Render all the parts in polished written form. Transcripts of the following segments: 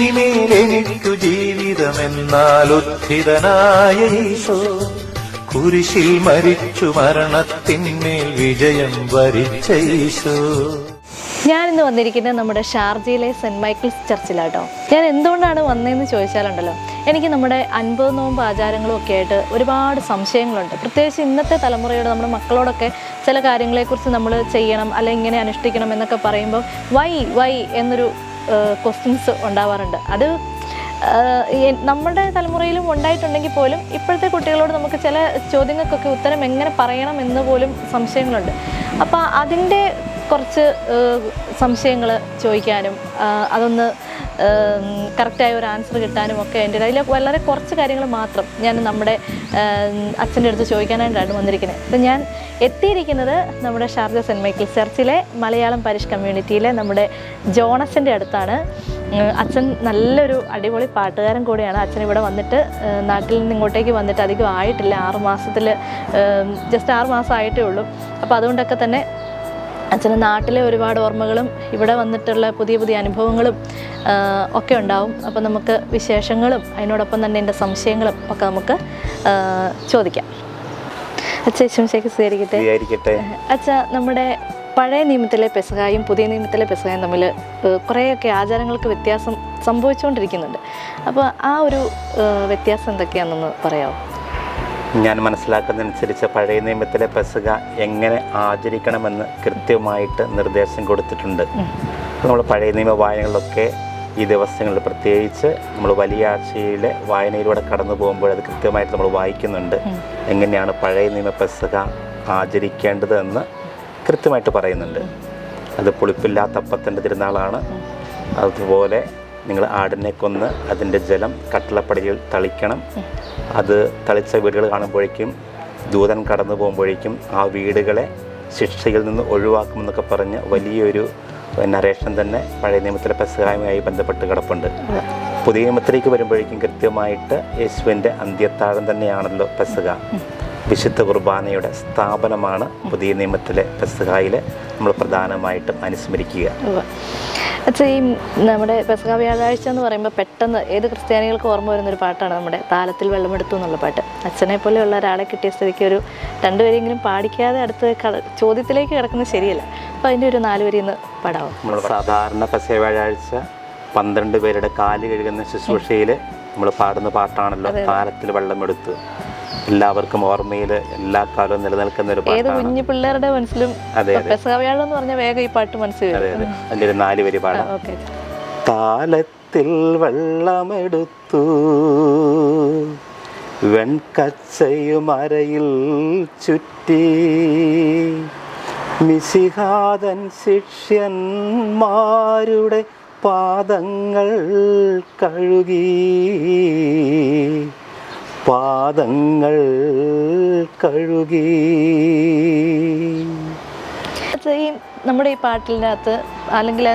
ഇനിമേലെനിക്കു ജീവിതമെന്നാൽ ഉദ്ധിതനായ ഈശോ കുരിശിൽ മരിച്ചു മരണത്തിന്മേൽ വിജയം വരിച്ച ഈശോ. ഞാനിന്ന് വന്നിരിക്കുന്നത് നമ്മുടെ ഷാർജയിലെ സെൻറ്റ് മൈക്കിൾസ് ചർച്ചിലാട്ടോ. ഞാൻ എന്തുകൊണ്ടാണ് വന്നതെന്ന് ചോദിച്ചാലുണ്ടല്ലോ, എനിക്ക് നമ്മുടെ 50 നോമ്പ് ആചാരങ്ങളും ഒക്കെ ആയിട്ട് ഒരുപാട് സംശയങ്ങളുണ്ട്. പ്രത്യേകിച്ച് ഇന്നത്തെ തലമുറയോട് നമ്മുടെ മക്കളോടൊക്കെ ചില കാര്യങ്ങളെക്കുറിച്ച് നമ്മൾ ചെയ്യണം അല്ലെങ്കിൽ ഇങ്ങനെ അനുഷ്ഠിക്കണം എന്നൊക്കെ പറയുമ്പോൾ വൈ എന്നൊരു ക്വസ്റ്റ്യൻസ് ഉണ്ടാവാറുണ്ട്. അത് നമ്മുടെ തലമുറയിലും ഉണ്ടായിട്ടുണ്ടെങ്കിൽ പോലും ഇപ്പോഴത്തെ കുട്ടികളോട് നമുക്ക് ചില ചോദ്യങ്ങൾക്കൊക്കെ ഉത്തരം എങ്ങനെ പറയണം എന്ന് പോലും സംശയങ്ങളുണ്ട്. അപ്പോൾ അതിൻ്റെ കുറച്ച് സംശയങ്ങൾ ചോദിക്കാനും അതൊന്ന് കറക്റ്റായ ഒരു ആൻസർ കിട്ടാനും ഒക്കെ എൻ്റെ അതിൽ വളരെ കുറച്ച് കാര്യങ്ങൾ മാത്രം ഞാൻ നമ്മുടെ അച്ഛൻ്റെ അടുത്ത് ചോദിക്കാനായിട്ടാണ് വന്നിരിക്കുന്നത്. അപ്പം ഞാൻ എത്തിയിരിക്കുന്നത് നമ്മുടെ ഷാർജ സെൻറ്റ് മൈക്കിൾസ് ചർച്ചിലെ മലയാളം പാരിഷ് കമ്മ്യൂണിറ്റിയിലെ നമ്മുടെ ജോണസിൻ്റെ അടുത്താണ്. അച്ഛൻ നല്ലൊരു അടിപൊളി പാട്ടുകാരൻ കൂടിയാണ്. അച്ഛൻ ഇവിടെ വന്നിട്ട് നാട്ടിൽ നിന്ന് ഇങ്ങോട്ടേക്ക് വന്നിട്ട് അധികം ആയിട്ടില്ല, 6 മാസത്തിൽ ജസ്റ്റ് 6 മാസം ആയിട്ടേ ഉള്ളൂ. അപ്പോൾ അതുകൊണ്ടൊക്കെ തന്നെ അച്ഛന് നാട്ടിലെ ഒരുപാട് ഓർമ്മകളും ഇവിടെ വന്നിട്ടുള്ള പുതിയ പുതിയ അനുഭവങ്ങളും ഒക്കെ ഉണ്ടാവും. അപ്പോൾ നമുക്ക് വിശേഷങ്ങളും അതിനോടൊപ്പം തന്നെ എൻ്റെ സംശയങ്ങളും ഒക്കെ നമുക്ക് ചോദിക്കാം. അച്ഛാ ശംശയ്ക്ക് സ്വീകരിക്കട്ടെ. അച്ഛാ, നമ്മുടെ പഴയ നിയമത്തിലെ പെസഹായും പുതിയ നിയമത്തിലെ പെസഹായും തമ്മിൽ കുറേയൊക്കെ ആചാരങ്ങൾക്ക് വ്യത്യാസം സംഭവിച്ചുകൊണ്ടിരിക്കുന്നുണ്ട്. അപ്പോൾ ആ ഒരു വ്യത്യാസം എന്തൊക്കെയാണെന്നൊന്ന് പറയാമോ? ഞാൻ മനസ്സിലാക്കുന്നതനുസരിച്ച് പഴയ നിയമത്തിലെ പെസഹ എങ്ങനെ ആചരിക്കണമെന്ന് കൃത്യമായിട്ട് നിർദ്ദേശം കൊടുത്തിട്ടുണ്ട്. നമ്മൾ പഴയ നിയമ വായനകളിലൊക്കെ ഈ ദിവസങ്ങളിൽ പ്രത്യേകിച്ച് നമ്മൾ വലിയ ആഴ്ചയിലെ വായനയിലൂടെ കടന്നു പോകുമ്പോൾ അത് കൃത്യമായിട്ട് നമ്മൾ വായിക്കുന്നുണ്ട്. എങ്ങനെയാണ് പഴയ നിയമ പെസഹ ആചരിക്കേണ്ടത് എന്ന് കൃത്യമായിട്ട് പറയുന്നുണ്ട്. അത് പുളിപ്പില്ലാത്ത അപ്പത്തിൻ്റെ തിരുനാളാണ്. അതുപോലെ നിങ്ങൾ ആടിനെ കൊന്ന് അതിൻ്റെ ജലം കട്ടിളപ്പടിയിൽ തളിക്കണം. അത് തളിച്ച വീടുകൾ കാണുമ്പോഴേക്കും ദൂതൻ കടന്നു പോകുമ്പോഴേക്കും ആ വീടുകളെ ശിക്ഷയിൽ നിന്ന് ഒഴിവാക്കുമെന്നൊക്കെ പറഞ്ഞ് വലിയൊരു നരേഷൻ തന്നെ പഴയ നിയമത്തിലെ പെസഹായുമായി ബന്ധപ്പെട്ട് കിടപ്പുണ്ട്. പുതിയ നിയമത്തിലേക്ക് വരുമ്പോഴേക്കും കൃത്യമായിട്ട് യേശുവിൻ്റെ അന്ത്യത്താഴം തന്നെയാണല്ലോ പെസഹ. വിശുദ്ധ കുർബാനയുടെ സ്ഥാപനമാണ് പുതിയ നിയമത്തിലെ പെസഹായിൽ നമ്മൾ പ്രധാനമായിട്ടും അനുസ്മരിക്കുക. അച്ഛാ, ഈ നമ്മുടെ പെസഹ വ്യാഴാഴ്ച എന്ന് പറയുമ്പോൾ പെട്ടെന്ന് ഏത് ക്രിസ്ത്യാനികൾക്ക് ഓർമ്മ വരുന്നൊരു പാട്ടാണ് നമ്മുടെ താലത്തിൽ വെള്ളമെടുത്തു എന്നുള്ള പാട്ട്. അച്ഛനെ പോലെയുള്ള ഒരാളെ കിട്ടിയ സ്ഥിതിക്ക് ഒരു 2 വരിയെങ്കിലും പാടിക്കാതെ അടുത്ത് ചോദ്യത്തിലേക്ക് കിടക്കുന്നത് ശരിയല്ല. അപ്പോൾ അതിൻ്റെ ഒരു 4 വരി ഒന്ന് പാടാവും. നമ്മൾ സാധാരണ പെസഹ വ്യാഴാഴ്ച 12 പേരുടെ കാല് കഴുകുന്ന ശുശ്രൂഷയിൽ നമ്മൾ പാടുന്ന പാട്ടാണല്ലോ താലത്തിൽ വെള്ളമെടുത്തു. എല്ലാവർക്കും ഓർമ്മയിൽ എല്ലാ കാലവും നിലനിൽക്കുന്ന ഒരു ഏത് കുഞ്ഞു പിള്ളേരുടെ മനസ്സിലും പെസഹ വ്യാഴം എന്ന് പറഞ്ഞാൽ വേഗം ഈ പാട്ട് മനസ്സിലാവും. അതിൻ്റെ ഒരു 4 വരി പാടാം. താലത്തിൽ വെള്ളമെടുത്തു വെൺകച്ചയും ചുറ്റി മിശിഹാതൻ ശിഷ്യന്മാരുടെ പാദങ്ങൾ കഴുകി ഈ നമ്മുടെ ഈ പാട്ടിനകത്ത് അല്ലെങ്കിൽ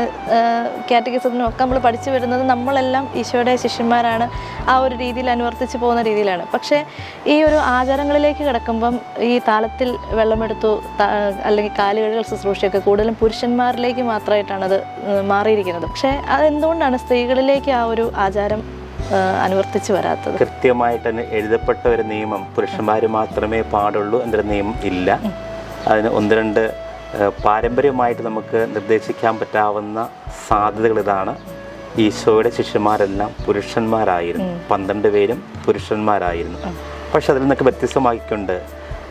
കാറ്റഗിസത്തിനൊക്കെ നമ്മൾ പഠിച്ചു വരുന്നത് നമ്മളെല്ലാം ഈശോയുടെ ശിഷ്യന്മാരാണ്, ആ ഒരു രീതിയിൽ അനുവർത്തിച്ച് പോകുന്ന രീതിയിലാണ്. പക്ഷേ ഈ ഒരു ആചാരങ്ങളിലേക്ക് കിടക്കുമ്പം ഈ താളത്തിൽ വെള്ളമെടുത്തു അല്ലെങ്കിൽ കാലുകഴുകൽ ശുശ്രൂഷയൊക്കെ കൂടുതലും പുരുഷന്മാരിലേക്ക് മാത്രമായിട്ടാണത് മാറിയിരിക്കുന്നത്. പക്ഷേ അതെന്തുകൊണ്ടാണ് സ്ത്രീകളിലേക്ക് ആ ഒരു ആചാരം അനുവർത്തിച്ച് വരാത്തത്? കൃത്യമായിട്ട് തന്നെ എഴുതപ്പെട്ട ഒരു നിയമം പുരുഷന്മാർ മാത്രമേ പാടുള്ളൂ എന്നൊരു നിയമം ഇല്ല. അതിന് 1-2 പാരമ്പര്യമായിട്ട് നമുക്ക് നിർദ്ദേശിക്കാൻ പറ്റാവുന്ന സാധ്യതകൾ ഇതാണ്. ഈശോയുടെ ശിഷ്യന്മാരെല്ലാം പുരുഷന്മാരായിരുന്നു, 12 പേരും പുരുഷന്മാരായിരുന്നു. പക്ഷെ അതിൽ നിന്നൊക്കെ വ്യത്യസ്തമാക്കിക്കൊണ്ട്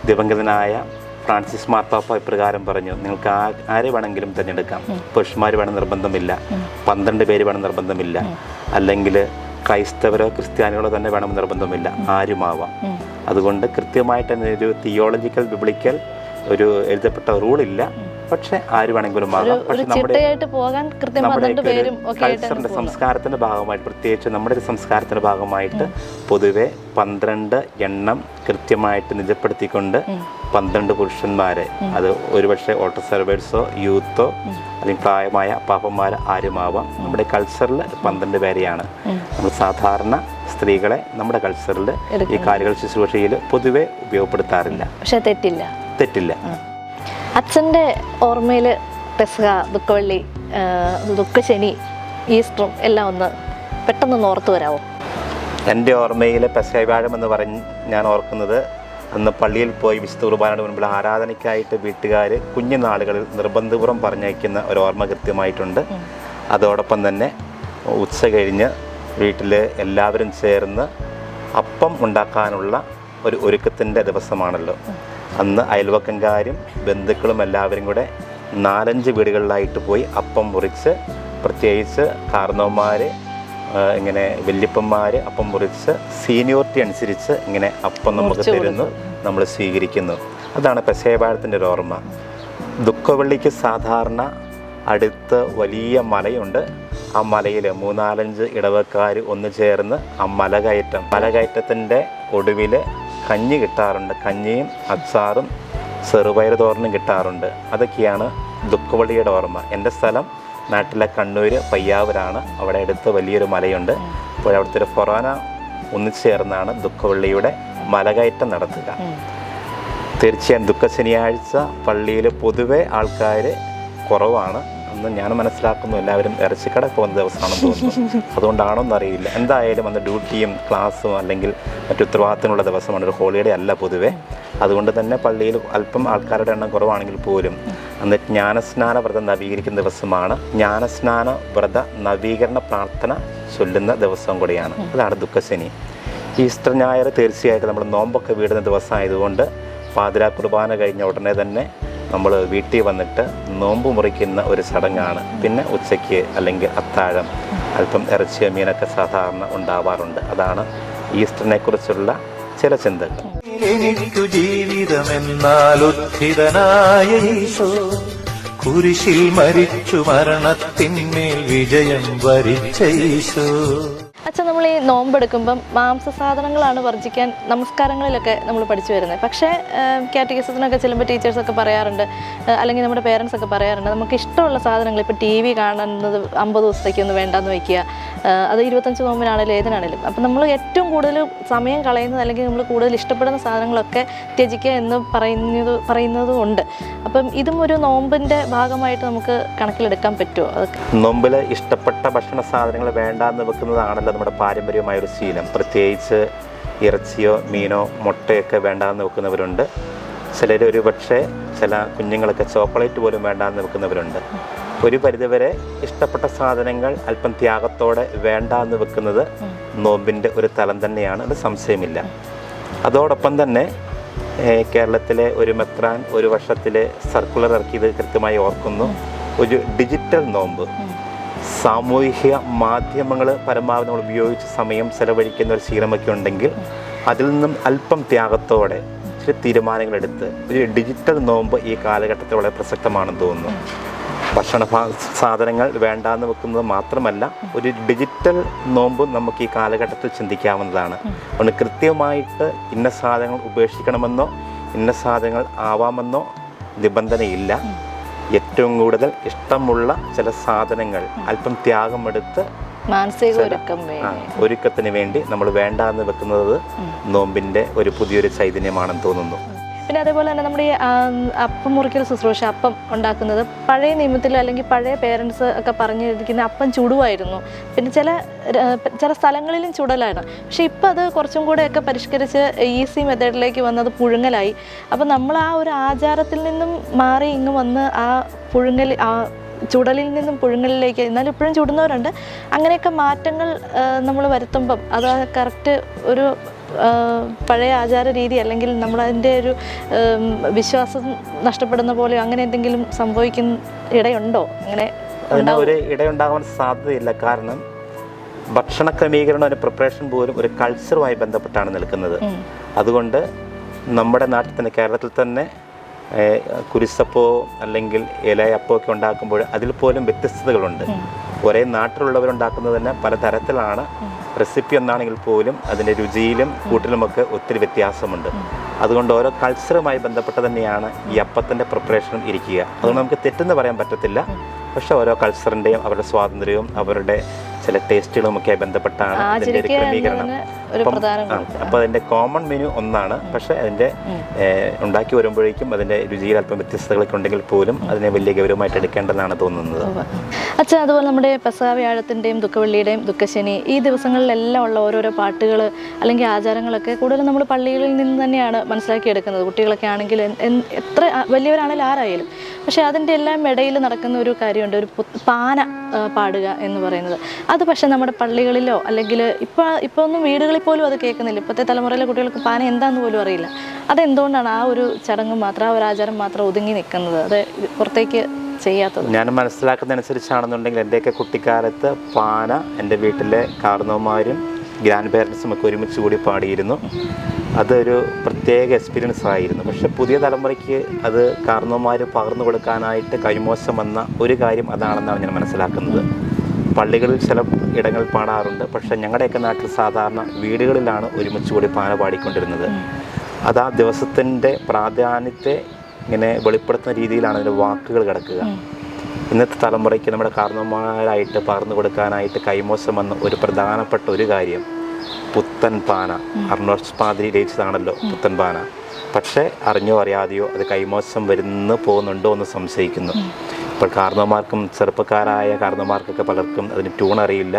ദിവംഗതനായ ഫ്രാൻസിസ് മാർപ്പാപ്പ ഇപ്രകാരം പറഞ്ഞു, നിങ്ങൾക്ക് ആരെ വേണമെങ്കിലും തിരഞ്ഞെടുക്കാം, പുരുഷന്മാർ വേണം നിർബന്ധമില്ല, 12 പേര് വേണം നിർബന്ധമില്ല, അല്ലെങ്കിൽ ക്രൈസ്തവരോ ക്രിസ്ത്യാനികളോ തന്നെ വേണം നിർബന്ധമില്ല, ആരുമാവാം. അതുകൊണ്ട് കൃത്യമായിട്ട് തന്നെ ഒരു തിയോളജിക്കൽ ബിബ്ലിക്കൽ ഒരു എഴുതപ്പെട്ട റൂളില്ല. പക്ഷെ ആര് വേണമെങ്കിലും ആകാം. പക്ഷെ നമ്മുടെ കൾച്ചറിന്റെ സംസ്കാരത്തിന്റെ ഭാഗമായിട്ട്, പ്രത്യേകിച്ച് നമ്മുടെ ഒരു സംസ്കാരത്തിന്റെ ഭാഗമായിട്ട് പൊതുവെ 12 എണ്ണം കൃത്യമായിട്ട് നിജപ്പെടുത്തിക്കൊണ്ട് 12 പുരുഷന്മാരെ, അത് ഒരുപക്ഷെ ഓട്ടോ സർവേഴ്സോ യൂത്തോ അല്ലെങ്കിൽ പ്രായമായ പാപ്പന്മാർ ആരുമാവാം. നമ്മുടെ കൾച്ചറിൽ 12 പേരെയാണ്. നമ്മൾ സാധാരണ സ്ത്രീകളെ നമ്മുടെ കൾച്ചറിൽ ഈ കാലുകൾ ശുശ്രൂഷയിൽ പൊതുവെ ഉപയോഗപ്പെടുത്താറില്ല. പക്ഷെ തെറ്റില്ല. അച്ഛൻ്റെ ഓർമ്മയിൽ പെസഹ, ദുഃഖവെള്ളി, ദുഃഖശനി, ഈസ്റ്ററും എല്ലാം ഒന്ന് പെട്ടെന്നൊന്ന് ഓർത്തു വരാമോ? എൻ്റെ ഓർമ്മയിൽ പെസഹ വ്യാഴം എന്ന് പറഞ്ഞ് ഞാൻ ഓർക്കുന്നത്, അന്ന് പള്ളിയിൽ പോയി വിശുദ്ധ കുർബാനയുടെ മുൻപിൽ ആരാധനയ്ക്കായിട്ട് വീട്ടുകാർ കുഞ്ഞുനാളുകളിൽ നിർബന്ധപൂർവ്വം പറഞ്ഞയക്കുന്ന ഒരു ഓർമ്മ കൃത്യമായിട്ടുണ്ട്. അതോടൊപ്പം തന്നെ ഉച്ച കഴിഞ്ഞ് വീട്ടിൽ എല്ലാവരും ചേർന്ന് അപ്പം ഉണ്ടാക്കാനുള്ള ഒരു ഒരുക്കത്തിൻ്റെ ദിവസമാണല്ലോ. അന്ന് അയൽവക്കംകാരും ബന്ധുക്കളും എല്ലാവരും കൂടെ 4-5 വീടുകളിലായിട്ട് പോയി അപ്പം മുറിച്ച്, പ്രത്യേകിച്ച് കാർന്നവന്മാർ, ഇങ്ങനെ വല്യപ്പന്മാർ അപ്പം മുറിച്ച് സീനിയോറിറ്റി അനുസരിച്ച് ഇങ്ങനെ അപ്പം നമുക്ക് തരുന്നു, നമ്മൾ സ്വീകരിക്കുന്നു. അതാണ് പെസഹ വ്യാഴത്തിൻ്റെ ഒരു ഓർമ്മ. ദുഃഖവെള്ളിക്ക് സാധാരണ അടുത്ത് വലിയ മലയുണ്ട്. ആ മലയിൽ 3-4 ഇടവക്കാർ ഒന്ന് ചേർന്ന് ആ മലകയറ്റത്തിൻ്റെ ഒടുവിൽ കഞ്ഞി കിട്ടാറുണ്ട്. കഞ്ഞിയും അച്ചാറും ചെറുപയർ തോരനും കിട്ടാറുണ്ട്. അതൊക്കെയാണ് ദുഃഖവെള്ളിയുടെ ഓർമ്മ. എൻ്റെ സ്ഥലം നാട്ടിലെ കണ്ണൂർ പയ്യാവൂരാണ്. അവിടെ അടുത്ത് വലിയൊരു മലയുണ്ട്. അപ്പോൾ അവിടുത്തെ ഒരു ഫൊറാന ഒന്നിച്ചേർന്നാണ് ദുഃഖവെള്ളിയുടെ മലകയറ്റം നടത്തുക. തീർച്ചയായും ദുഃഖ ശനിയാഴ്ച പള്ളിയിൽ പൊതുവെ ആൾക്കാർ കുറവാണ്. അന്ന് ഞാൻ മനസ്സിലാക്കുന്നു എല്ലാവരും ഇറച്ചിക്കട പോകുന്ന ദിവസമാണെന്ന് തോന്നുന്നു. അതുകൊണ്ടാണോ എന്നറിയില്ല. എന്തായാലും അന്ന് ഡ്യൂട്ടിയും ക്ലാസ്സും അല്ലെങ്കിൽ മറ്റു ഉത്തരവാദിത്തമുള്ള ദിവസമാണ്, ഒരു ഹോളിഡേ അല്ല പൊതുവെ. അതുകൊണ്ട് തന്നെ പള്ളിയിൽ അല്പം ആൾക്കാരുടെ എണ്ണം കുറവാണെങ്കിൽ പോലും അന്ന് ജ്ഞാനസ്നാന വ്രതം നവീകരിക്കുന്ന ദിവസമാണ്. ജ്ഞാനസ്നാന വ്രത നവീകരണ പ്രാർത്ഥന ചൊല്ലുന്ന ദിവസവും കൂടിയാണ്. അതാണ് ദുഃഖശനി. ഈസ്റ്റർ ഞായർ തീർച്ചയായിട്ടും നമ്മൾ നോമ്പൊക്കെ വീടുന്ന ദിവസമായതുകൊണ്ട് പാതിരാ കുർബാന കഴിഞ്ഞ ഉടനെ തന്നെ നമ്മൾ വീട്ടിൽ വന്നിട്ട് നോമ്പ് മുറിക്കുന്ന ഒരു ചടങ്ങാണ്. പിന്നെ ഉച്ചയ്ക്ക് അല്ലെങ്കിൽ അത്താഴം അല്പം ഇറച്ചിയോ മീനൊക്കെ സാധാരണ ഉണ്ടാവാറുണ്ട്. അതാണ് ഈസ്റ്ററിനെ കുറിച്ചുള്ള ചില ചിന്തകൾ. എനിക്കു ജീവിതമെന്നാൽ ഉദ്ധിതനായ ഈശോ കുരിശിൽ മരിച്ചു മരണത്തിന്മേൽ വിജയം വരിച്ച ഈശോ. അച്ഛൻ, നമ്മൾ ഈ നോമ്പെടുക്കുമ്പം മാംസസാധനങ്ങളാണ് വർജിക്കാൻ നമസ്കാരങ്ങളിലൊക്കെ നമ്മൾ പഠിച്ചു വരുന്നത്. പക്ഷേ കാറ്റഗിസത്തിനൊക്കെ ചെല്ലുമ്പോൾ ടീച്ചേഴ്സൊക്കെ പറയാറുണ്ട്, അല്ലെങ്കിൽ നമ്മുടെ പേരൻസ് ഒക്കെ പറയാറുണ്ട്, നമുക്ക് ഇഷ്ടമുള്ള സാധനങ്ങൾ, ഇപ്പോൾ ടി വി കാണുന്നത് 50 ദിവസത്തേക്കൊന്നും വേണ്ടാന്ന് വയ്ക്കുക, അത് 25 നോമ്പിനാണെങ്കിലും ഏതിനാണെങ്കിലും. അപ്പം നമ്മൾ ഏറ്റവും കൂടുതൽ സമയം കളയുന്നത് അല്ലെങ്കിൽ നമ്മൾ കൂടുതൽ ഇഷ്ടപ്പെടുന്ന സാധനങ്ങളൊക്കെ ത്യജിക്കുക എന്ന് പറയുന്നതും ഉണ്ട്. അപ്പം ഇതും ഒരു നോമ്പിൻ്റെ ഭാഗമായിട്ട് നമുക്ക് കണക്കിലെടുക്കാൻ പറ്റുമോ? നോമ്പിൽ ഇഷ്ടപ്പെട്ട ഭക്ഷണ സാധനങ്ങൾ വേണ്ടാന്ന് വെക്കുന്നതാണല്ലോ നമ്മുടെ പാരമ്പര്യമായ ഒരു ശീലം. പ്രത്യേകിച്ച് ഇറച്ചിയോ മീനോ മുട്ടയൊക്കെ വേണ്ടാന്ന് വെക്കുന്നവരുണ്ട്. ചിലർ ഒരു പക്ഷേ ചില കുഞ്ഞുങ്ങളൊക്കെ ചോക്ലേറ്റ് പോലും വേണ്ടാന്ന് വെക്കുന്നവരുണ്ട്. ഒരു പരിധിവരെ ഇഷ്ടപ്പെട്ട സാധനങ്ങൾ അല്പം ത്യാഗത്തോടെ വേണ്ടാന്ന് വെക്കുന്നത് നോമ്പിൻ്റെ ഒരു തലം തന്നെയാണ്, അത് സംശയമില്ല. അതോടൊപ്പം തന്നെ കേരളത്തിലെ ഒരു മെത്രാൻ ഒരു വർഷത്തിൽ സർക്കുലർ ഇറക്കിയത് കൃത്യമായി ഓർക്കുന്നു. ഒരു ഡിജിറ്റൽ നോമ്പ്, സാമൂഹിക മാധ്യമങ്ങൾ പരമാവധി നമ്മൾ ഉപയോഗിച്ച് സമയം ചെലവഴിക്കുന്ന ഒരു ശീലമൊക്കെ ഉണ്ടെങ്കിൽ അതിൽ നിന്നും അല്പം ത്യാഗത്തോടെ ചില തീരുമാനങ്ങളെടുത്ത് ഒരു ഡിജിറ്റൽ നോമ്പ് ഈ കാലഘട്ടത്തിൽ വളരെ പ്രസക്തമാണെന്ന് തോന്നുന്നു. ഭക്ഷണ സാധനങ്ങൾ വേണ്ടാന്ന് വെക്കുന്നത് മാത്രമല്ല, ഒരു ഡിജിറ്റൽ നോമ്പ് നമുക്ക് ഈ കാലഘട്ടത്തിൽ ചിന്തിക്കാവുന്നതാണ്. അതുകൊണ്ട് കൃത്യമായിട്ട് ഇന്ന സാധനങ്ങൾ ഉപേക്ഷിക്കണമെന്നോ ഇന്ന സാധനങ്ങൾ ആവാമെന്നോ നിബന്ധനയില്ല. ഏറ്റവും കൂടുതൽ ഇഷ്ടമുള്ള ചില സാധനങ്ങൾ അല്പം ത്യാഗമെടുത്ത് മാനസിക ഒരുക്കത്തിന് വേണ്ടി നമ്മൾ വേണ്ടാന്ന് വെക്കുന്നത് നോമ്പിൻ്റെ ഒരു പുതിയൊരു ചൈതന്യമാണെന്ന് തോന്നുന്നു. പിന്നെ അതേപോലെ തന്നെ നമ്മുടെ ഈ അപ്പം മുറിക്കൽ ശുശ്രൂഷ, അപ്പം ഉണ്ടാക്കുന്നത് പഴയ നിയമത്തിൽ അല്ലെങ്കിൽ പഴയ പേരൻസ് ഒക്കെ പറഞ്ഞിരിക്കുന്ന അപ്പം ചുടുവായിരുന്നു. പിന്നെ ചില സ്ഥലങ്ങളിലും ചുടലാണ്. പക്ഷെ ഇപ്പം അത് കുറച്ചും കൂടെയൊക്കെ പരിഷ്കരിച്ച് ഈസി മെത്തേഡിലേക്ക് വന്നത് പുഴുങ്ങലായി. അപ്പം നമ്മൾ ആ ഒരു ആചാരത്തിൽ നിന്നും മാറി ഇങ്ങ് വന്ന് ആ ചുടലിൽ നിന്നും പുഴുങ്ങലിലേക്ക്, എന്നാലും ഇപ്പോഴും ചുടുന്നവരുണ്ട്. അങ്ങനെയൊക്കെ മാറ്റങ്ങൾ നമ്മൾ വരുത്തുമ്പം അത് കറക്റ്റ് ഒരു പഴയ ആചാര രീതി അല്ലെങ്കിൽ നമ്മളതിൻ്റെ ഒരു വിശ്വാസം നഷ്ടപ്പെടുന്ന പോലെ അങ്ങനെ എന്തെങ്കിലും സംഭവിക്കുന്ന ഇടയുണ്ടോ? അങ്ങനെ ഒരു ഇടയുണ്ടാകാൻ സാധ്യതയില്ല. കാരണം ഭക്ഷണ ക്രമീകരണം, ഒരു പ്രിപ്പറേഷൻ പോലും ഒരു കൾച്ചറുമായി ബന്ധപ്പെട്ടാണ് നിൽക്കുന്നത്. അതുകൊണ്ട് നമ്മുടെ നാട്ടിൽ തന്നെ, കേരളത്തിൽ തന്നെ കുരിശപ്പോ അല്ലെങ്കിൽ ഇലയപ്പോ ഒക്കെ ഉണ്ടാക്കുമ്പോൾ അതിൽ പോലും വ്യത്യസ്തതകളുണ്ട്. ഒരേ നാട്ടിലുള്ളവരുണ്ടാക്കുന്നത് തന്നെ പലതരത്തിലാണ്. റെസിപ്പി ഒന്നാണെങ്കിൽ പോലും അതിൻ്റെ രുചിയിലും കൂട്ടിലുമൊക്കെ ഒത്തിരി വ്യത്യാസമുണ്ട്. അതുകൊണ്ട് ഓരോ കൾച്ചറുമായി ബന്ധപ്പെട്ട് തന്നെയാണ് ഈ അപ്പത്തിൻ്റെ പ്രിപ്പറേഷനും ഇരിക്കുക. അതുകൊണ്ട് നമുക്ക് തെറ്റെന്ന് പറയാൻ പറ്റത്തില്ല. പക്ഷെ ഓരോ കൾച്ചറിൻ്റെയും അവരുടെ സ്വാതന്ത്ര്യവും അവരുടെ ചില ടേസ്റ്റുകളുമൊക്കെ ബന്ധപ്പെട്ടാണ് അതിൻ്റെ ഒരു ക്രമീകരണം. അപ്പോൾ അതിൻ്റെ കോമൺ മെനു ഒന്നാണ്, പക്ഷേ അതിൻ്റെ ഉണ്ടാക്കി വരുമ്പോഴേക്കും അതിൻ്റെ രുചിയിൽ അല്പം വ്യത്യസ്തതകളൊക്കെ ഉണ്ടെങ്കിൽ പോലും അതിനെ വലിയ ഗൗരവമായിട്ട് എടുക്കേണ്ടതാണ് തോന്നുന്നത്. അച്ഛാ, അതുപോലെ നമ്മുടെ പെസഹ വ്യാഴത്തിൻ്റെയും ദുഃഖവെള്ളിയുടെയും ദുഃഖശനി ഈ ദിവസങ്ങളിലെല്ലാം ഉള്ള ഓരോരോ പാട്ടുകൾ അല്ലെങ്കിൽ ആചാരങ്ങളൊക്കെ കൂടുതലും നമ്മൾ പള്ളികളിൽ നിന്ന് തന്നെയാണ് മനസ്സിലാക്കിയെടുക്കുന്നത്. കുട്ടികളൊക്കെ ആണെങ്കിൽ എത്ര വലിയവരാണെങ്കിലും ആരായാലും. പക്ഷേ അതിൻ്റെ എല്ലാം ഇടയിൽ നടക്കുന്ന ഒരു കാര്യമുണ്ട്, ഒരു പാന പാടുക എന്ന് പറയുന്നത്. അത് പക്ഷേ നമ്മുടെ പള്ളികളിലോ അല്ലെങ്കിൽ ഇപ്പോൾ ഒന്നും വീടുകളിൽ പോലും അത് കേൾക്കുന്നില്ല. ഇപ്പോഴത്തെ തലമുറയിലെ കുട്ടികൾക്ക് പാന എന്താണെന്ന് പോലും അറിയില്ല. അതെന്തുകൊണ്ടാണ് ആ ഒരു ചടങ്ങ് മാത്രം, ആ ഒരു ആചാരം മാത്രം ഒതുങ്ങി നിൽക്കുന്നത്, അത് പുറത്തേക്ക് ചെയ്യാത്തത്? ഞാൻ മനസ്സിലാക്കുന്നതനുസരിച്ചാണെന്നുണ്ടെങ്കിൽ എൻ്റെയൊക്കെ കുട്ടിക്കാലത്ത് പാന എൻ്റെ വീട്ടിലെ കാർന്നവന്മാരും ഗ്രാൻഡ് പേരൻസും ഒക്കെ ഒരുമിച്ച് കൂടി പാടിയിരുന്നു. അതൊരു പ്രത്യേക എക്സ്പീരിയൻസ് ആയിരുന്നു. പക്ഷെ പുതിയ തലമുറയ്ക്ക് അത് കാർന്നവന്മാർ പകർന്നു കൊടുക്കാനായിട്ട് കൈമോശം വന്ന ഒരു കാര്യം അതാണെന്നാണ് ഞാൻ മനസ്സിലാക്കുന്നത്. പള്ളികളിൽ ചില ഇടങ്ങളിൽ പാടാറുണ്ട്, പക്ഷേ ഞങ്ങളുടെയൊക്കെ നാട്ടിൽ സാധാരണ വീടുകളിലാണ് ഒരുമിച്ച് കൂടി പാന പാടിക്കൊണ്ടിരുന്നത്. അത് ആ ദിവസത്തിൻ്റെ പ്രാധാന്യത്തെ ഇങ്ങനെ വെളിപ്പെടുത്തുന്ന രീതിയിലാണ് അതിൻ്റെ വാക്കുകൾ കിടക്കുക. ഇന്നത്തെ തലമുറയ്ക്ക് നമ്മുടെ കാർന്നവന്മാരായിട്ട് പകർന്നു കൊടുക്കാനായിട്ട് കൈമോശം വന്ന ഒരു പ്രധാനപ്പെട്ട ഒരു കാര്യം പുത്തൻ പാന. അർണോസ് പാതിരി രചിച്ചതാണല്ലോ പുത്തൻ പാന. പക്ഷേ അറിഞ്ഞോ അറിയാതെയോ അത് കൈമോശം വരുന്നു പോകുന്നുണ്ടോ എന്ന് സംശയിക്കുന്നു. ഇപ്പോൾ കാർന്നവന്മാർക്കും ചെറുപ്പക്കാരായ കാർന്നവന്മാർക്കൊക്കെ പലർക്കും അതിന് ട്യൂൺ അറിയില്ല,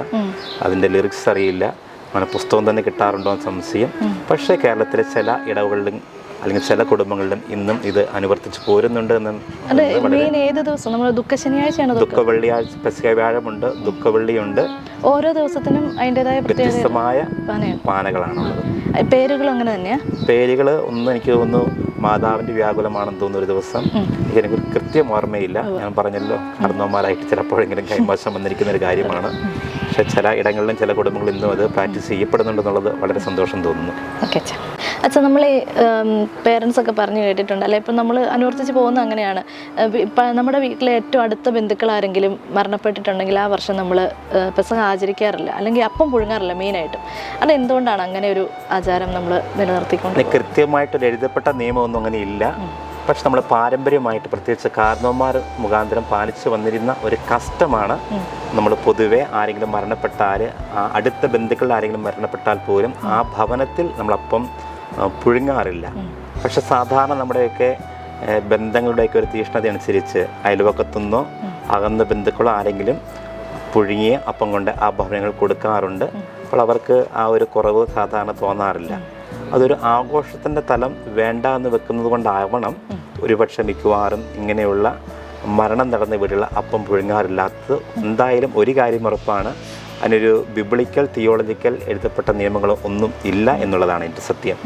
അതിൻ്റെ ലിറിക്സ് അറിയില്ല, അങ്ങനെ പുസ്തകം തന്നെ കിട്ടാറുണ്ടോ എന്ന് സംശയം. പക്ഷേ കേരളത്തിലെ ചില ഇടവുകളിലും അല്ലെങ്കിൽ ചില കുടുംബങ്ങളിലും ഇന്നും ഇത് അനുവർത്തിച്ച് പോരുന്നുണ്ട് എന്ന്. ദുഃഖവെള്ളിയാഴ്ച, പെസഹ വ്യാഴമുണ്ട്, ദുഃഖവെള്ളിയുണ്ട്. ഓരോ ദിവസത്തിനും അതിൻ്റെതായ വ്യത്യസ്തമായ പാനകളാണുള്ളത്. പേരുകൾ അങ്ങനെ തന്നെയാ? പേരുകൾ ഒന്ന് എനിക്ക് തോന്നുന്നു മാതാവിൻ്റെ വ്യാകുലമാണെന്ന് തോന്നുന്നു ഒരു ദിവസം. എനിക്ക് കൃത്യം ഓർമ്മയില്ല. ഞാൻ പറഞ്ഞല്ലോ, കാർന്നവന്മാരായിട്ട് ചിലപ്പോഴെങ്കിലും കൈമോശം വന്നിരിക്കുന്ന ഒരു കാര്യമാണ്. പക്ഷെ ചില ഇടങ്ങളിലും ചില കുടുംബങ്ങളിൽ ഇന്നും അത് പ്രാക്ടീസ് ചെയ്യപ്പെടുന്നുണ്ടെന്നുള്ളത് വളരെ സന്തോഷം തോന്നുന്നു. ഓക്കെ അച്ഛാ, നമ്മൾ പേരൻസ് ഒക്കെ പറഞ്ഞു കേട്ടിട്ടുണ്ട് അല്ലെ, ഇപ്പം നമ്മൾ അനുവർത്തിച്ച് പോകുന്നത് അങ്ങനെയാണ്. നമ്മുടെ വീട്ടിലെ ഏറ്റവും അടുത്ത ബന്ധുക്കൾ ആരെങ്കിലും മരണപ്പെട്ടിട്ടുണ്ടെങ്കിൽ ആ വർഷം നമ്മൾ പെസഹ ആചരിക്കാറില്ല, അല്ലെങ്കിൽ അപ്പം പുഴുങ്ങാറില്ല മെയിനായിട്ടും. അത് എന്തുകൊണ്ടാണ് അങ്ങനെ ഒരു ആചാരം നമ്മൾ നിലനിർത്തിക്കൊണ്ട്? കൃത്യമായിട്ടൊരു എഴുതപ്പെട്ട നിയമമൊന്നും അങ്ങനെ ഇല്ല. പക്ഷെ നമ്മൾ പാരമ്പര്യമായിട്ട് പ്രത്യേകിച്ച് കാർന്നവന്മാർ മുഖാന്തരം പാലിച്ചു വന്നിരുന്ന ഒരു കസ്റ്റമാണ്. നമ്മൾ പൊതുവെ ആരെങ്കിലും മരണപ്പെട്ടാൽ, അടുത്ത ബന്ധുക്കളിൽ ആരെങ്കിലും മരണപ്പെട്ടാൽ പോലും ആ ഭവനത്തിൽ നമ്മളപ്പം പുഴുങ്ങാറില്ല. പക്ഷെ സാധാരണ നമ്മുടെയൊക്കെ ബന്ധങ്ങളുടെയൊക്കെ ഒരു തീഷ്ണത അനുസരിച്ച് അയൽവക്കത്തുനിന്നോ അകന്ന ബന്ധുക്കളോ ആരെങ്കിലും പുഴുങ്ങിയ അപ്പം കൊണ്ട് ആ ഭവനങ്ങൾ കൊടുക്കാറുണ്ട്. അപ്പോൾ അവർക്ക് ആ ഒരു കുറവ് സാധാരണ തോന്നാറില്ല. അതൊരു ആഘോഷത്തിൻ്റെ തലം വേണ്ട എന്ന് വെക്കുന്നത് കൊണ്ടാവണം ഒരുപക്ഷെ മിക്കവാറും ഇങ്ങനെയുള്ള മരണം നടന്ന വീടുള്ള അപ്പം പുഴുങ്ങാറില്ലാത്തത്. എന്തായാലും ഒരു കാര്യം ഉറപ്പാണ്, അതിനൊരു ബിബ്ലിക്കൽ തിയോളജിക്കൽ എഴുതപ്പെട്ട നിയമങ്ങളോ ഒന്നും ഇല്ല എന്നുള്ളതാണ് എൻ്റെ സത്യം.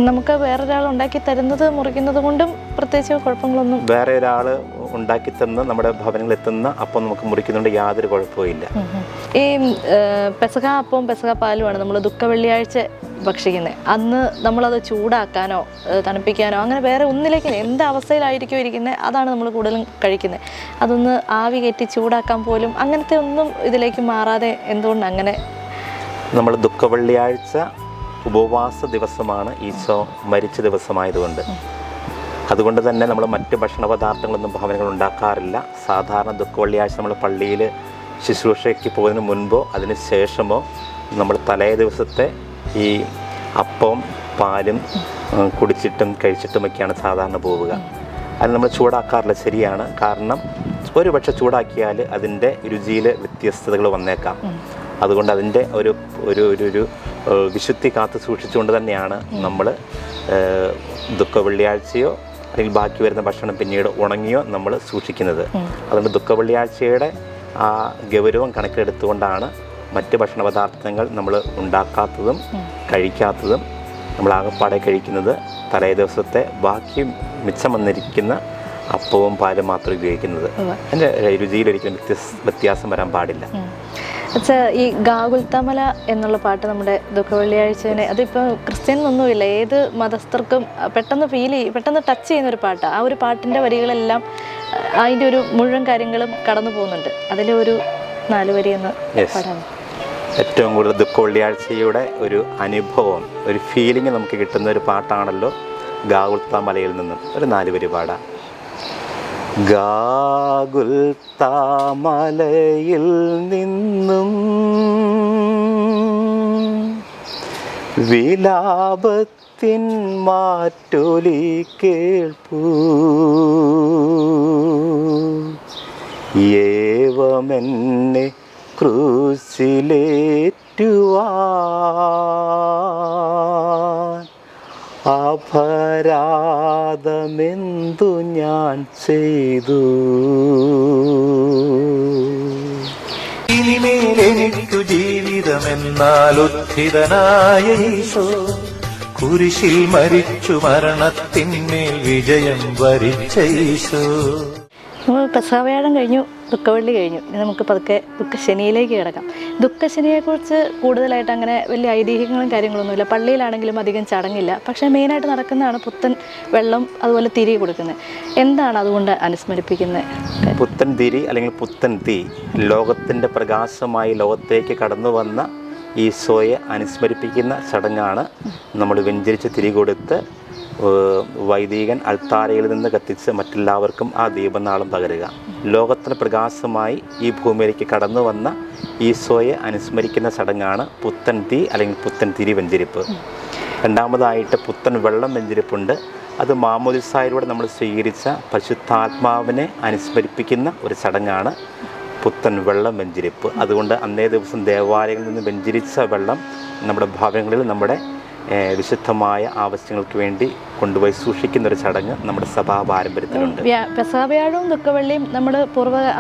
നമുക്ക് വേറൊരാൾ ഉണ്ടാക്കി തരുന്നത് മുറിക്കുന്നത് കൊണ്ടും പ്രത്യേകിച്ച് കുഴപ്പങ്ങളൊന്നും, വേറെ ഒരാൾ ഉണ്ടാക്കി തന്ന് നമ്മുടെ ഭവനങ്ങളിൽ എത്തുന്ന അപ്പം നമുക്ക് മുറിക്കുന്നുണ്ട് യാതൊരു കുഴപ്പവും ഇല്ല. ഈ പെസഹ അപ്പവും പെസഹ പാലുമാണ് നമ്മൾ ദുഃഖവെള്ളിയാഴ്ച ഭക്ഷിക്കുന്നത്. അന്ന് നമ്മളത് ചൂടാക്കാനോ തണുപ്പിക്കാനോ അങ്ങനെ വേറെ ഒന്നിലേക്ക് എന്ത് അവസ്ഥയിലായിരിക്കും ഇരിക്കുന്നത് അതാണ് നമ്മൾ കൂടുതലും കഴിക്കുന്നത്. അതൊന്ന് ആവി കയറ്റി ചൂടാക്കാൻ പോലും അങ്ങനത്തെ ഒന്നും ഇതിലേക്ക് മാറാതെ എന്തുകൊണ്ട് അങ്ങനെ? നമ്മൾ ദുഃഖവെള്ളിയാഴ്ച ഉപവാസ ദിവസമാണ്, ഈശോ മരിച്ച ദിവസമായതുകൊണ്ട്. അതുകൊണ്ട് തന്നെ നമ്മൾ മറ്റ് ഭക്ഷണ പദാർത്ഥങ്ങളൊന്നും ഭവനങ്ങൾ ഉണ്ടാക്കാറില്ല. സാധാരണ ദുഃഖവെള്ളിയാഴ്ച നമ്മൾ പള്ളിയിൽ ശുശ്രൂഷയ്ക്ക് പോകുന്നതിന് മുൻപോ അതിന് ശേഷമോ നമ്മൾ തലേ ദിവസത്തെ ഈ അപ്പവും പാലും കുടിച്ചിട്ടും കഴിച്ചിട്ടുമൊക്കെയാണ് സാധാരണ പോവുക. അത് നമ്മൾ ചൂടാക്കാറില്ല, ശരിയാണ്. കാരണം ഒരു പക്ഷെ ചൂടാക്കിയാൽ അതിൻ്റെ രുചിയിൽ വ്യത്യസ്തതകൾ വന്നേക്കാം. അതുകൊണ്ട് അതിൻ്റെ ഒരു ഒരു ഒരു വിശുദ്ധി കാത്തു സൂക്ഷിച്ചുകൊണ്ട് തന്നെയാണ് നമ്മൾ ദുഃഖവെള്ളിയാഴ്ചയോ അല്ലെങ്കിൽ ബാക്കി വരുന്ന ഭക്ഷണം പിന്നീട് ഉണങ്ങിയോ നമ്മൾ സൂക്ഷിക്കുന്നത്. അതുകൊണ്ട് ദുഃഖവെള്ളിയാഴ്ചയുടെ ആ ഗൗരവം കണക്കിലെടുത്തുകൊണ്ടാണ് മറ്റ് ഭക്ഷണ പദാർത്ഥങ്ങൾ നമ്മൾ ഉണ്ടാക്കാത്തതും കഴിക്കാത്തതും. നമ്മൾ ആകെപ്പാടെ കഴിക്കുന്നത് തലേ ദിവസത്തെ ബാക്കി മിച്ചം വന്നിരിക്കുന്ന അപ്പവും പാലും മാത്രം ഉപയോഗിക്കുന്നത്. അതിൻ്റെ രുചിയിലൊരിക്കലും വ്യത്യാസം വരാൻ പാടില്ല. ഈ ഗാഗുൽത്താമല എന്നുള്ള പാട്ട് നമ്മുടെ ദുഃഖവെള്ളിയാഴ്ചനെ, അതിപ്പോൾ ക്രിസ്ത്യൻ ഒന്നുമില്ല, ഏത് മതസ്ഥർക്കും പെട്ടെന്ന് പെട്ടെന്ന് ടച്ച് ചെയ്യുന്ന ഒരു പാട്ടാണ്. ആ ഒരു പാട്ടിൻ്റെ വരികളെല്ലാം അതിൻ്റെ ഒരു മുഴുവൻ കാര്യങ്ങളും കടന്നു പോകുന്നുണ്ട്. അതിലെ ഒരു 4 വരി എന്ന് പാടാണ്. ഏറ്റവും കൂടുതൽ ദുഃഖവെള്ളിയാഴ്ചയുടെ ഒരു അനുഭവം, ഒരു ഫീലിംഗ് നമുക്ക് കിട്ടുന്ന ഒരു പാട്ടാണല്ലോ ഗാഗുൽത്താമലയിൽ നിന്നും. ഒരു 4 വരി പാടാം. ഗാഗുൽത്താമലയിൽ നിന്നും വിലാപത്തിൻ മാറ്റൊലി കേൾപ്പൂ, ഏവമെന്നെ ക്രൂശിലേറ്റുവാൻ അപരാധമെന്തു ഞാൻ ചെയ്തു. ഇനിമേലെനിക്കു ജീവിതമെന്നാൽ ഉദ്ധിതനായ ഈശോ കുരിശിൽ മരിച്ചു മരണത്തിന്മേൽ വിജയം വരിച്ച ഈശോ. നമ്മൾ പെസഹവ്യാഴം കഴിഞ്ഞു, ദുഃഖവെള്ളി കഴിഞ്ഞു. ഇനി നമുക്ക് പതുക്കെ ദുഃഖശനിയിലേക്ക് കിടക്കാം. ദുഃഖശനിയെക്കുറിച്ച് കൂടുതലായിട്ട് അങ്ങനെ വലിയ ഐതിഹ്യങ്ങളും കാര്യങ്ങളൊന്നുമില്ല. പള്ളിയിലാണെങ്കിലും അധികം ചടങ്ങില്ല. പക്ഷേ മെയിനായിട്ട് നടക്കുന്നതാണ് പുത്തൻ വെള്ളം, അതുപോലെ തിരി കൊടുക്കുന്നത്. എന്താണ് അതുകൊണ്ട് അനുസ്മരിപ്പിക്കുന്നത്? പുത്തൻ തിരി അല്ലെങ്കിൽ പുത്തൻ തീ, ലോകത്തിൻ്റെ പ്രകാശമായി ലോകത്തേക്ക് കടന്നു വന്ന ഈശോയെ അനുസ്മരിപ്പിക്കുന്ന ചടങ്ങാണ്. നമ്മൾ വെഞ്ചരിച്ച് തിരി കൊടുത്ത് വൈദികൻ അൾത്താരയിൽ നിന്ന് കത്തിച്ച് മറ്റെല്ലാവർക്കും ആ ദീപനാളം പകരുക. ലോകത്തിന് പ്രകാശമായി ഈ ഭൂമിയിലേക്ക് കടന്നു വന്ന ഈശോയെ അനുസ്മരിക്കുന്ന ചടങ്ങാണ് പുത്തൻ തീ അല്ലെങ്കിൽ പുത്തൻ തിരി വെഞ്ചരിപ്പ്. രണ്ടാമതായിട്ട് പുത്തൻ വെള്ളം വെഞ്ചരിപ്പുണ്ട്. അത് മാമോദിസായിലൂടെ നമ്മൾ സ്വീകരിച്ച പരിശുദ്ധാത്മാവിനെ അനുസ്മരിപ്പിക്കുന്ന ഒരു ചടങ്ങാണ് പുത്തൻ വെള്ളം വെഞ്ചരിപ്പ്. അതുകൊണ്ട് അന്നേ ദിവസം ദേവാലയങ്ങളിൽ നിന്ന് വെഞ്ചരിച്ച വെള്ളം നമ്മുടെ ഭവനങ്ങളിൽ നമ്മുടെ വിശുദ്ധമായ ആവശ്യങ്ങൾക്ക് വേണ്ടി കൊണ്ടുപോയി സൂക്ഷിക്കുന്ന ഒരു ചടങ്ങ് നമ്മുടെ സഭാ പാരമ്പര്യത്തിലുണ്ട്. പെസഹവ്യാഴവും ദുഃഖവെള്ളിയും നമ്മൾ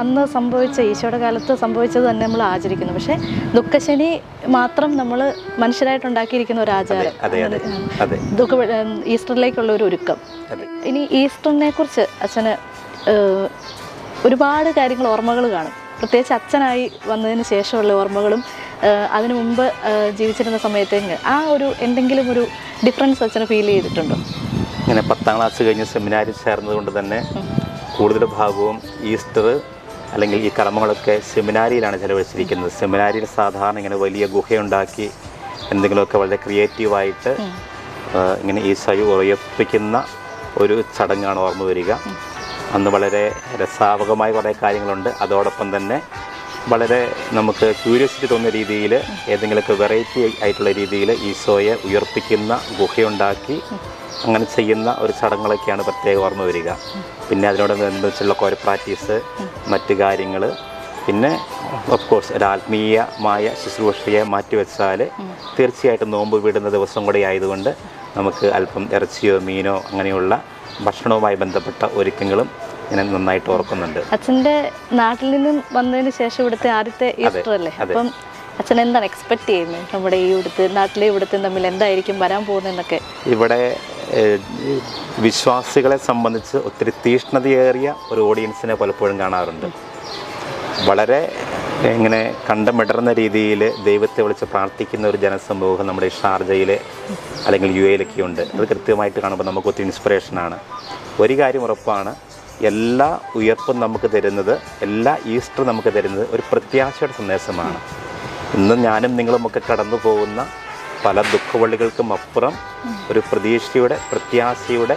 അന്ന് സംഭവിച്ച ഈശോയുടെ കാലത്ത് സംഭവിച്ചത് തന്നെ നമ്മൾ ആചരിക്കുന്നു. പക്ഷേ ദുഃഖശനി മാത്രം നമ്മൾ മനുഷ്യരായിട്ടുണ്ടാക്കിയിരിക്കുന്ന ഒരു ആചാരം. ഈസ്റ്ററിലേക്കുള്ള ഒരു ഒരുക്കം. ഇനി ഈസ്റ്ററിനെ കുറിച്ച് അച്ഛന് ഒരുപാട് കാര്യങ്ങൾ, ഓർമ്മകൾ കാണും. പ്രത്യേകിച്ച് അച്ഛനായി വന്നതിന് ശേഷമുള്ള ഓർമ്മകളും അതിനു മുമ്പ് ജീവിച്ചിരുന്ന സമയത്തേക്ക് ആ ഒരു എന്തെങ്കിലും ഒരു ഡിഫറൻസ് അച്ഛന് ഫീൽ ചെയ്തിട്ടുണ്ടോ? ഇങ്ങനെ 10ാം ക്ലാസ് കഴിഞ്ഞ് സെമിനാരിൽ ചേർന്നതുകൊണ്ട് തന്നെ കൂടുതൽ ഭാഗവും ഈസ്റ്റർ അല്ലെങ്കിൽ ഈ കർമ്മങ്ങളൊക്കെ സെമിനാരിയിലാണ് ചെലവഴിച്ചിരിക്കുന്നത്. സെമിനാരിയിൽ സാധാരണ ഇങ്ങനെ വലിയ ഗുഹയുണ്ടാക്കി എന്തെങ്കിലുമൊക്കെ വളരെ ക്രിയേറ്റീവായിട്ട് ഇങ്ങനെ ഈശോയെ ഉയർപ്പിക്കുന്ന ഒരു ചടങ്ങാണ് ഓർമ്മ വരിക. അന്ന് വളരെ രസാവകമായ കുറേ കാര്യങ്ങളുണ്ട്. അതോടൊപ്പം തന്നെ വളരെ നമുക്ക് ക്യൂരിയോസിറ്റി തോന്നുന്ന രീതിയിൽ ഏതെങ്കിലുമൊക്കെ വെറൈറ്റി ആയിട്ടുള്ള രീതിയിൽ ഈശോയെ ഉയർപ്പിക്കുന്ന ഗുഹയുണ്ടാക്കി അങ്ങനെ ചെയ്യുന്ന ഒരു ചടങ്ങുകളൊക്കെയാണ് പ്രത്യേക ഓർമ്മ വരിക. പിന്നെ അതിനോടനുബന്ധിച്ചുള്ള കോര പ്രാക്ടീസ്, മറ്റ് കാര്യങ്ങൾ, പിന്നെ ഓഫ് കോഴ്സ് ഒരു ആത്മീയമായ ശുശ്രൂഷയെ മാറ്റിവെച്ചാൽ തീർച്ചയായിട്ടും നോമ്പ് വിടുന്ന ദിവസം കൂടെ ആയതുകൊണ്ട് നമുക്ക് അല്പം ഇറച്ചിയോ മീനോ അങ്ങനെയുള്ള ഭക്ഷണവുമായി ബന്ധപ്പെട്ട ഒരുക്കങ്ങളും ഞാൻ നന്നായിട്ട് ഓർക്കുന്നുണ്ട്. അച്ഛൻ്റെ നാട്ടിൽ നിന്നും വന്നതിന് ശേഷം ഇവിടുത്തെ ആദ്യത്തെ ഈസ്റ്റർ അല്ലേ? അപ്പം അച്ഛൻ എന്താണ് എക്സ്പെക്ട് ചെയ്യുന്നത്? നമ്മുടെ ഈ നാട്ടിലെ ഇവിടുത്തെ തമ്മിൽ എന്തായിരിക്കും വരാൻ പോകുന്നതെന്നൊക്കെ? ഇവിടെ വിശ്വാസികളെ സംബന്ധിച്ച് ഒത്തിരി തീഷ്ണതയേറിയ ഒരു ഓഡിയൻസിനെ പലപ്പോഴും കാണാറുണ്ട്. വളരെ ഇങ്ങനെ കണ്ടമിടർന്ന രീതിയിൽ ദൈവത്തെ വിളിച്ച് പ്രാർത്ഥിക്കുന്ന ഒരു ജനസമൂഹം നമ്മുടെ ഷാർജയിൽ അല്ലെങ്കിൽ UAE ഉണ്ട്. അത് കൃത്യമായിട്ട് കാണുമ്പോൾ നമുക്ക് ഒത്തിരി ഇൻസ്പിറേഷനാണ്. ഒരു കാര്യം ഉറപ്പാണ്, എല്ലാ ഉയർപ്പും നമുക്ക് തരുന്നത്, എല്ലാ ഈസ്റ്റർ നമുക്ക് തരുന്നത് ഒരു പ്രത്യാശയുടെ സന്ദേശമാണ്. ഇന്ന് ഞാനും നിങ്ങളുമൊക്കെ കടന്നു പോകുന്ന പല ദുഃഖവള്ളികൾക്കും അപ്പുറം ഒരു പ്രതീക്ഷയുടെ, പ്രത്യാശയുടെ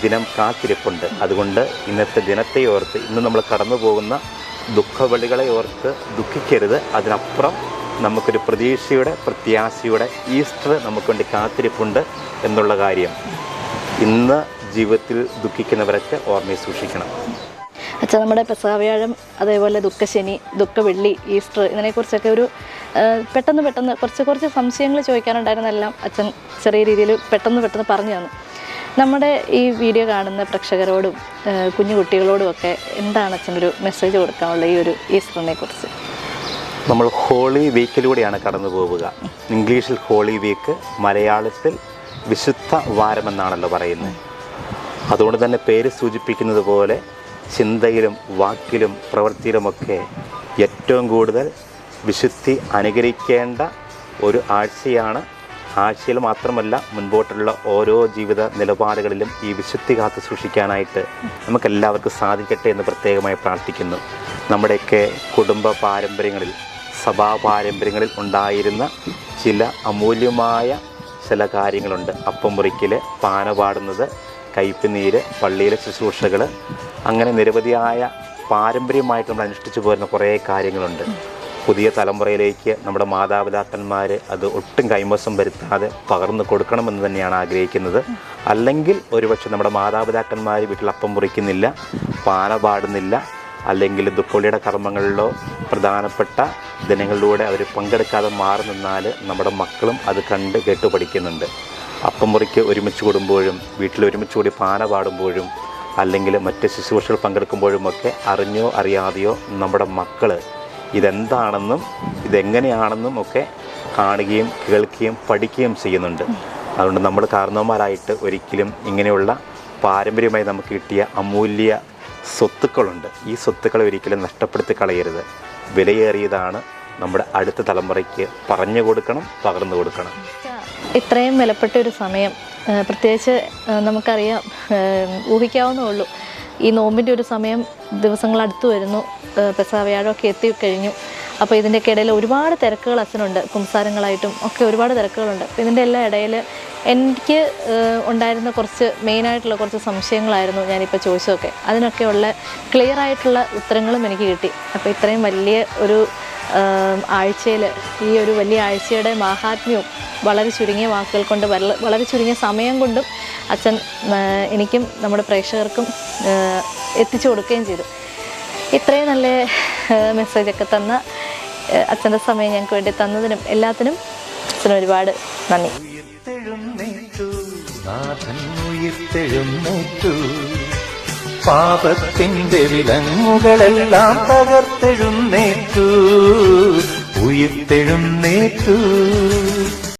ദിനം കാത്തിരിപ്പുണ്ട്. അതുകൊണ്ട് ഇന്നത്തെ ദിനത്തെ ഓർത്ത്, ഇന്ന് നമ്മൾ കടന്നു പോകുന്ന ദുഃഖവള്ളികളെ ഓർത്ത് ദുഃഖിക്കരുത്. അതിനപ്പുറം നമുക്കൊരു പ്രതീക്ഷയുടെ, പ്രത്യാശയുടെ ഈസ്റ്റർ നമുക്ക് വേണ്ടി കാത്തിരിപ്പുണ്ട് എന്നുള്ള കാര്യം ഇന്ന് ജീവിതത്തിൽ ദുഃഖിക്കുന്നവരൊക്കെ ഓർമ്മയിൽ സൂക്ഷിക്കണം. അച്ഛൻ നമ്മുടെ പെസഹവ്യാഴം, അതേപോലെ ദുഃഖശനി, ദുഃഖവെള്ളി, ഈസ്റ്റർ ഇതിനെക്കുറിച്ചൊക്കെ ഒരു പെട്ടെന്ന് കുറച്ച് സംശയങ്ങൾ ചോദിക്കാനുണ്ടായിരുന്നെല്ലാം അച്ഛൻ ചെറിയ രീതിയിൽ പെട്ടെന്ന് പറഞ്ഞു തന്നു. നമ്മുടെ ഈ വീഡിയോ കാണുന്ന പ്രേക്ഷകരോടും കുഞ്ഞു കുട്ടികളോടും ഒക്കെ എന്താണ് അച്ഛനൊരു മെസ്സേജ് കൊടുക്കാനുള്ള ഈ ഒരു ഈസ്റ്ററിനെ കുറിച്ച്? നമ്മൾ ഹോളി വീക്കിലൂടെയാണ് കടന്നു പോവുക. ഇംഗ്ലീഷിൽ ഹോളി വീക്ക്, മലയാളത്തിൽ വിശുദ്ധ വാരമെന്നാണല്ലോ പറയുന്നത്. അതുകൊണ്ട് തന്നെ പേര് സൂചിപ്പിക്കുന്നത് പോലെ ചിന്തയിലും വാക്കിലും പ്രവൃത്തിയിലുമൊക്കെ ഏറ്റവും കൂടുതൽ വിശുദ്ധി അനുകരിക്കേണ്ട ഒരു ആഴ്ചയാണ്. ആഴ്ചയിൽ മാത്രമല്ല, മുൻപോട്ടുള്ള ഓരോ ജീവിത നിലപാടുകളിലും ഈ വിശുദ്ധി കാത്തു സൂക്ഷിക്കാനായിട്ട് നമുക്കെല്ലാവർക്കും സാധിക്കട്ടെ എന്ന് പ്രത്യേകമായി പ്രാർത്ഥിക്കുന്നു. നമ്മുടെയൊക്കെ കുടുംബ പാരമ്പര്യങ്ങളിൽ, സഭാ പാരമ്പര്യങ്ങളിൽ ഉണ്ടായിരുന്ന ചില അമൂല്യമായ ചില കാര്യങ്ങളുണ്ട്. അപ്പം മുറിക്കൽ, പാന പാടുന്നത്, കയ്പുനീര്, പള്ളിയിലെ ശുശ്രൂഷകൾ, അങ്ങനെ നിരവധിയായ പാരമ്പര്യമായിട്ട് നമ്മൾ അനുഷ്ഠിച്ചു പോരുന്ന കുറേ കാര്യങ്ങളുണ്ട്. പുതിയ തലമുറയിലേക്ക് നമ്മുടെ മാതാപിതാക്കന്മാർ അത് ഒട്ടും കൈമോശം വരുത്താതെ പകർന്നു കൊടുക്കണമെന്ന് തന്നെയാണ് ആഗ്രഹിക്കുന്നത്. അല്ലെങ്കിൽ ഒരുപക്ഷെ നമ്മുടെ മാതാപിതാക്കന്മാർ വീട്ടിൽ അപ്പം മുറിക്കുന്നില്ല, പാന പാടുന്നില്ല, അല്ലെങ്കിൽ ദുഃഖവെള്ളിയുടെ കർമ്മങ്ങളിലോ പ്രധാനപ്പെട്ട ദിനങ്ങളിലൂടെ അവർ പങ്കെടുക്കാതെ മാറി നിന്നാൽ നമ്മുടെ മക്കളും അത് കണ്ട് കേട്ടു പഠിക്കുന്നുണ്ട്. അപ്പം മുറിക്ക് ഒരുമിച്ച് കൂടുമ്പോഴും വീട്ടിൽ ഒരുമിച്ച് കൂടി പാന പാടുമ്പോഴും അല്ലെങ്കിൽ മറ്റ് ശുശ്രൂഷകൾ പങ്കെടുക്കുമ്പോഴുമൊക്കെ അറിഞ്ഞോ അറിയാതെയോ നമ്മുടെ മക്കൾ ഇതെന്താണെന്നും ഇതെങ്ങനെയാണെന്നും ഒക്കെ കാണുകയും കേൾക്കുകയും പഠിക്കുകയും ചെയ്യുന്നുണ്ട്. അതുകൊണ്ട് നമ്മൾ കാരണവന്മാരായിട്ട് ഒരിക്കലും ഇങ്ങനെയുള്ള പാരമ്പര്യമായി നമുക്ക് കിട്ടിയ അമൂല്യ സ്വത്തുക്കളുണ്ട്. ഈ സ്വത്തുക്കളെ ഒരിക്കലും നഷ്ടപ്പെടുത്തി കളയരുത്. വിലയേറിയതാണ്. നമ്മുടെ അടുത്ത തലമുറയ്ക്ക് പറഞ്ഞു കൊടുക്കണം, പകർന്നു കൊടുക്കണം. ഇത്രയും വിലപ്പെട്ട ഒരു സമയം, പ്രത്യേകിച്ച് നമുക്കറിയാം, ഊഹിക്കാവുന്നേ ഉള്ളൂ. ഈ നോമ്പിൻ്റെ ഒരു സമയം ദിവസങ്ങൾ അടുത്ത് വരുന്നു, പെസഹ വ്യാഴമൊക്കെ എത്തിക്കഴിഞ്ഞു. അപ്പോൾ ഇതിൻ്റെയൊക്കെ ഇടയിൽ ഒരുപാട് തിരക്കുകൾ അച്ഛനുണ്ട്, കുംസാരങ്ങളായിട്ടും ഒക്കെ ഒരുപാട് തിരക്കുകളുണ്ട്. അപ്പോൾ ഇതിൻ്റെ എല്ലാ ഇടയിൽ എനിക്ക് ഉണ്ടായിരുന്ന കുറച്ച് മെയിനായിട്ടുള്ള കുറച്ച് സംശയങ്ങളായിരുന്നു ഞാനിപ്പോൾ ചോദിച്ചതൊക്കെ. അതിനൊക്കെയുള്ള ക്ലിയറായിട്ടുള്ള ഉത്തരങ്ങളും എനിക്ക് കിട്ടി. അപ്പോൾ ഇത്രയും വലിയ ഒരു ആഴ്ചയിൽ, ഈ ഒരു വലിയ ആഴ്ചയുടെ മാഹാത്മ്യവും വളരെ ചുരുങ്ങിയ വാക്കുകൾ കൊണ്ട്, വളരെ ചുരുങ്ങിയ സമയം കൊണ്ടും അച്ഛൻ എനിക്കും നമ്മുടെ പ്രേക്ഷകർക്കും എത്തിച്ചു കൊടുക്കുകയും ചെയ്തു. ഇത്രയും നല്ല മെസ്സേജൊക്കെ തന്ന അച്ഛൻ്റെ സമയം ഞങ്ങൾക്ക് വേണ്ടി തന്നതിനും എല്ലാത്തിനും അച്ഛന് ഒരുപാട് നന്ദി. പാപത്തിന്റെ വിലങ്ങുകളെല്ലാം തകർത്തെഴുന്നേറ്റു, ഉയിർത്തെഴുന്നേറ്റു.